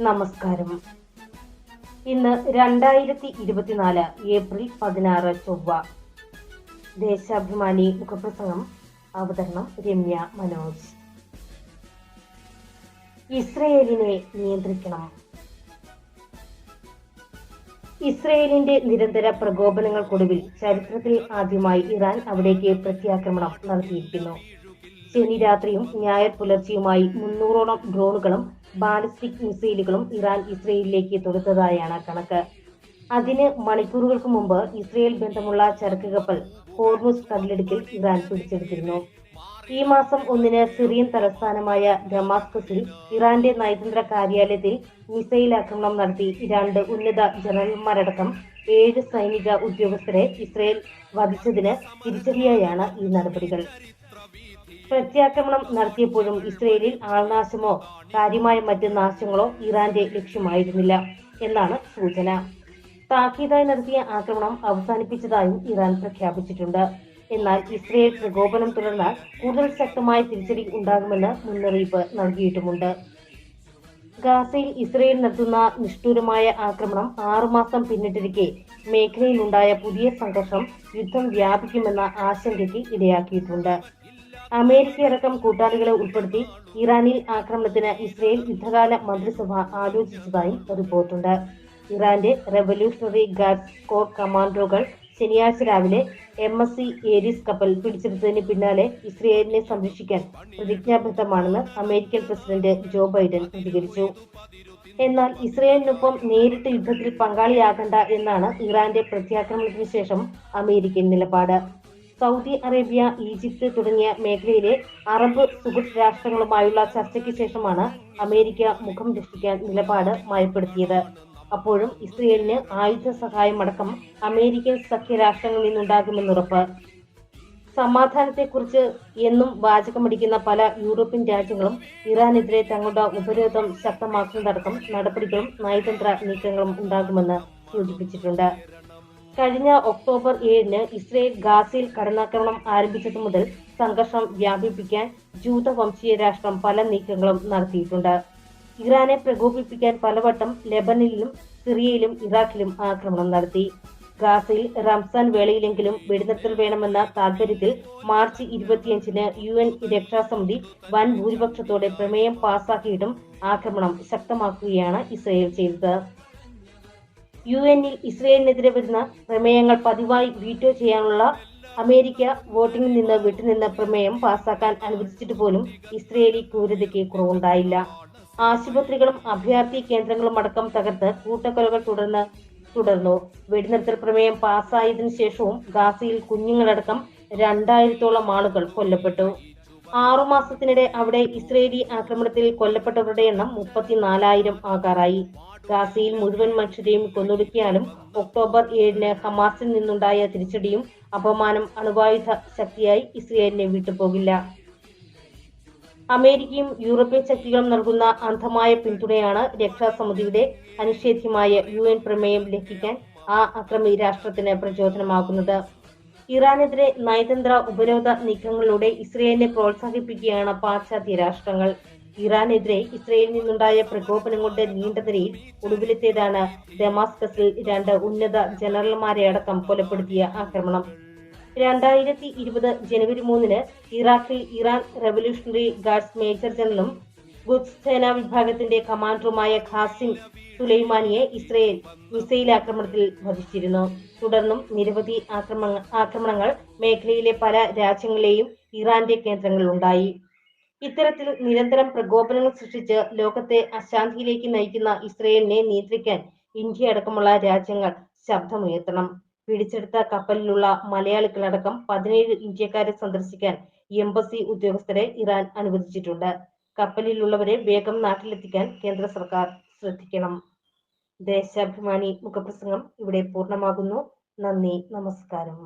നമസ്കാരം. ഇന്ന് 2024 ഏപ്രിൽ 16 ചൊവ്വ. ദേശാഭിമാനി മുഖപ്രസംഗം. അവതരണം രമ്യ മനോജ്. ഇസ്രയേലിനെ നിയന്ത്രിക്കണം. ഇസ്രയേലിന്റെ നിരന്തര പ്രകോപനങ്ങൾക്കൊടുവിൽ ചരിത്രത്തിൽ ആദ്യമായി ഇറാൻ അവിടേക്ക് പ്രത്യാക്രമണം നടത്തിയിരിക്കുന്നു. ശനി രാത്രിയും ഞായർ പുലർച്ചെയുമായി 300ഓളം ഡ്രോണുകളും ബാലിസ്റ്റിക് മിസൈലുകളും ഇറാൻ ഇസ്രയേലിലേക്ക് തൊടുത്തതായാണ് കണക്ക്. അതിന് മണിക്കൂറുകൾക്ക് മുമ്പ് ഇസ്രയേൽ ബന്ധമുള്ള ചരക്ക് കപ്പൽ ഹോർമുസ് കടലിടുക്കിൽ ഇറാൻ പിടിച്ചെടുത്തിരുന്നു. ഈ മാസം 1 സിറിയൻ തലസ്ഥാനമായ ഡമാസ്കസിൽ ഇറാന്റെ നയതന്ത്ര കാര്യാലയത്തിൽ മിസൈൽ ആക്രമണം നടത്തി 2 ഉന്നത ജനറൽമാരടക്കം 7 സൈനിക ഉദ്യോഗസ്ഥരെ ഇസ്രയേൽ വധിച്ചതിന് തിരിച്ചടിയായാണ് ഈ നടപടികൾ. പ്രത്യാക്രമണം നടത്തിയപ്പോഴും ഇസ്രയേലിൽ ആൾനാശമോ കാര്യമായ മറ്റ് നാശങ്ങളോ ഇറാന്റെ ലക്ഷ്യമായിരുന്നില്ല എന്നാണ് സൂചന. താക്കീതായി നടത്തിയ ആക്രമണം അവസാനിപ്പിച്ചതായും ഇറാൻ പ്രഖ്യാപിച്ചിട്ടുണ്ട്. എന്നാൽ ഇസ്രയേൽ പ്രകോപനം തുടർന്നാൽ കൂടുതൽ ശക്തമായ തിരിച്ചടി ഉണ്ടാകുമെന്ന് മുന്നറിയിപ്പ് നൽകിയിട്ടുമുണ്ട്. ഗാസയിൽ ഇസ്രയേൽ നടത്തുന്ന നിഷ്ഠൂരമായ ആക്രമണം 6 മാസം പിന്നിട്ടിരിക്കെ മേഖലയിലുണ്ടായ പുതിയ സംഘർഷം യുദ്ധം വ്യാപിക്കുമെന്ന ആശങ്കയ്ക്ക് ഇടയാക്കിയിട്ടുണ്ട്. അമേരിക്കയടക്കം കൂട്ടാളികളെ ഉൾപ്പെടുത്തി ഇറാനിൽ ആക്രമണത്തിന് ഇസ്രയേൽ യുദ്ധകാല മന്ത്രിസഭ ആലോചിച്ചതായും റിപ്പോർട്ടുണ്ട്. ഇറാന്റെ റെവല്യൂഷണറി ഗാർഡ്സ് കോർ കമാൻഡോകൾ ശനിയാഴ്ച രാവിലെ MSC ഏരീസ് കപ്പൽ പിടിച്ചെടുത്തതിന് പിന്നാലെ ഇസ്രയേലിനെ സംരക്ഷിക്കാൻ പ്രതിജ്ഞാബദ്ധമാണെന്ന് അമേരിക്കൻ പ്രസിഡന്റ് ജോ ബൈഡൻ പ്രതികരിച്ചു. എന്നാൽ ഇസ്രയേലിനൊപ്പം നേരിട്ട് യുദ്ധത്തിൽ പങ്കാളിയാകണ്ട എന്നാണ് ഇറാന്റെ പ്രത്യാക്രമണത്തിന് ശേഷം അമേരിക്കൻ നിലപാട്. സൗദി അറേബ്യ, ഈജിപ്ത് തുടങ്ങിയ മേഖലയിലെ അറബ് സുഹൃത്ത് രാഷ്ട്രങ്ങളുമായുള്ള ചർച്ചയ്ക്ക് ശേഷമാണ് അമേരിക്ക മുഖം രക്ഷിക്കാൻ നിലപാട് മയപ്പെടുത്തിയത്. അപ്പോഴും ഇസ്രയേലിന് ആയുധ സഹായമടക്കം അമേരിക്കൻ സഖ്യരാഷ്ട്രങ്ങളിൽ നിന്നുണ്ടാകുമെന്നുറപ്പ്. സമാധാനത്തെക്കുറിച്ച് എന്നും വാചകമടിക്കുന്ന പല യൂറോപ്യൻ രാജ്യങ്ങളും ഇറാനെതിരെ തങ്ങളുടെ ഉപരോധം ശക്തമാക്കുന്നതടക്കം നടപടികളും നയതന്ത്ര നീക്കങ്ങളും ഉണ്ടാകുമെന്ന് സൂചിപ്പിച്ചിട്ടുണ്ട്. കഴിഞ്ഞ ഒക്ടോബർ 7 ഇസ്രയേൽ ഗാസയിൽ കടന്നാക്രമണം ആരംഭിച്ചതു മുതൽ സംഘർഷം വ്യാപിപ്പിക്കാൻ ജൂതവംശീയ രാഷ്ട്രം പല നീക്കങ്ങളും നടത്തിയിട്ടുണ്ട്. ഇറാനെ പ്രകോപിപ്പിക്കാൻ പലവട്ടം ലെബനനിലും സിറിയയിലും ഇറാഖിലും ആക്രമണം നടത്തി. ഗാസയിൽ റംസാൻ വേളയിലെങ്കിലും വെടിനിർത്തൽ വേണമെന്ന താൽപര്യത്തിൽ മാർച്ച് 25 UN രക്ഷാസമിതി വൻ ഭൂരിപക്ഷത്തോടെ പ്രമേയം പാസാക്കിയിട്ടും ആക്രമണം ശക്തമാക്കുകയാണ് ഇസ്രയേൽ ചെയ്തത്. UN-ൽ ഇസ്രയേലിനെതിരെ വരുന്ന പ്രമേയങ്ങൾ പതിവായി വീറ്റോ ചെയ്യാനുള്ള അമേരിക്ക വോട്ടിംഗിൽ നിന്ന് വിട്ടുനിന്ന പ്രമേയം പാസാക്കാൻ അനുവദിച്ചിട്ട് പോലും ഇസ്രയേലി ക്രൂരതയ്ക്ക് കുറവുണ്ടായില്ല. ആശുപത്രികളും അഭയാർത്ഥി കേന്ദ്രങ്ങളും അടക്കം തകർത്ത് കൂട്ടക്കൊലകൾ തുടർന്നു. വെടിനിർത്തൽ പ്രമേയം പാസ്സായതിനു ശേഷവും ഗാസയിൽ കുഞ്ഞുങ്ങളടക്കം 2000-ഓളം ആളുകൾ കൊല്ലപ്പെട്ടു. 6 മാസത്തിനിടെ അവിടെ ഇസ്രയേലി ആക്രമണത്തിൽ കൊല്ലപ്പെട്ടവരുടെ എണ്ണം 34,000 ആകാറായി. ഗാസയിൽ മുഴുവൻ മനുഷ്യരെയും കൊന്നൊടുക്കിയാലും ഒക്ടോബർ 7 ഹമാസിൽ നിന്നുണ്ടായ തിരിച്ചടിയും അപമാനം അണുവായുധ ശക്തിയായി ഇസ്രയേലിനെ വിട്ടുപോകില്ല. അമേരിക്കയും യൂറോപ്യൻ ശക്തികളും നൽകുന്ന അന്ധമായ പിന്തുണയാണ് രക്ഷാസമിതിയുടെ അനിഷേധ്യമായ UN പ്രമേയം ലംഘിക്കാൻ ആ അക്രമി രാഷ്ട്രത്തിന് പ്രചോദനമാകുന്നത്. ഇറാനെതിരെ നയതന്ത്ര ഉപരോധ നീക്കങ്ങളിലൂടെ ഇസ്രയേലിനെ പ്രോത്സാഹിപ്പിക്കുകയാണ് പാശ്ചാത്യ രാഷ്ട്രങ്ങൾ. ഇറാനെതിരെ ഇസ്രയേലിൽ നിന്നുണ്ടായ പ്രകോപനങ്ങളുടെ നീണ്ട നിരയിൽ ഒടുവിലത്തേതാണ് ഡമാസ്കസിൽ 2 ഉന്നത ജനറൽമാരെ അടക്കം കൊലപ്പെടുത്തിയ ആക്രമണം. 2020 ജനുവരി 3 ഇറാഖിൽ ഇറാൻ റെവല്യൂഷണറി ഗാർഡ്സ് മേജർ ജനറലും ഖുദ്സ് സേനാ വിഭാഗത്തിന്റെ കമാൻഡറുമായ ഖാസിം സുലൈമാനിയെ ഇസ്രയേൽ മിസൈൽ ആക്രമണത്തിൽ വധിച്ചിരുന്നു. തുടർന്നും നിരവധി ആക്രമണങ്ങൾ മേഖലയിലെ പല രാജ്യങ്ങളിലെയും ഇറാന്റെ കേന്ദ്രങ്ങളിലുണ്ടായി. ഇത്തരത്തിൽ നിരന്തരം പ്രകോപനങ്ങൾ സൃഷ്ടിച്ച് ലോകത്തെ അശാന്തിയിലേക്ക് നയിക്കുന്ന ഇസ്രയേലിനെ നിയന്ത്രിക്കാൻ ഇന്ത്യ അടക്കമുള്ള രാജ്യങ്ങൾ ശബ്ദമുയർത്തണം. പിടിച്ചെടുത്ത കപ്പലിലുള്ള മലയാളികളടക്കം 17 ഇന്ത്യക്കാരെ സന്ദർശിക്കാൻ എംബസി ഉദ്യോഗസ്ഥരെ ഇറാൻ അനുവദിച്ചിട്ടുണ്ട്. കപ്പലിലുള്ളവരെ വേഗം നാട്ടിലെത്തിക്കാൻ കേന്ദ്ര സർക്കാർ ശ്രദ്ധിക്കണം. ദേശാഭിമാനി മുഖപ്രസംഗം ഇവിടെ പൂർണ്ണമാകുന്നു. നന്ദി, നമസ്കാരം.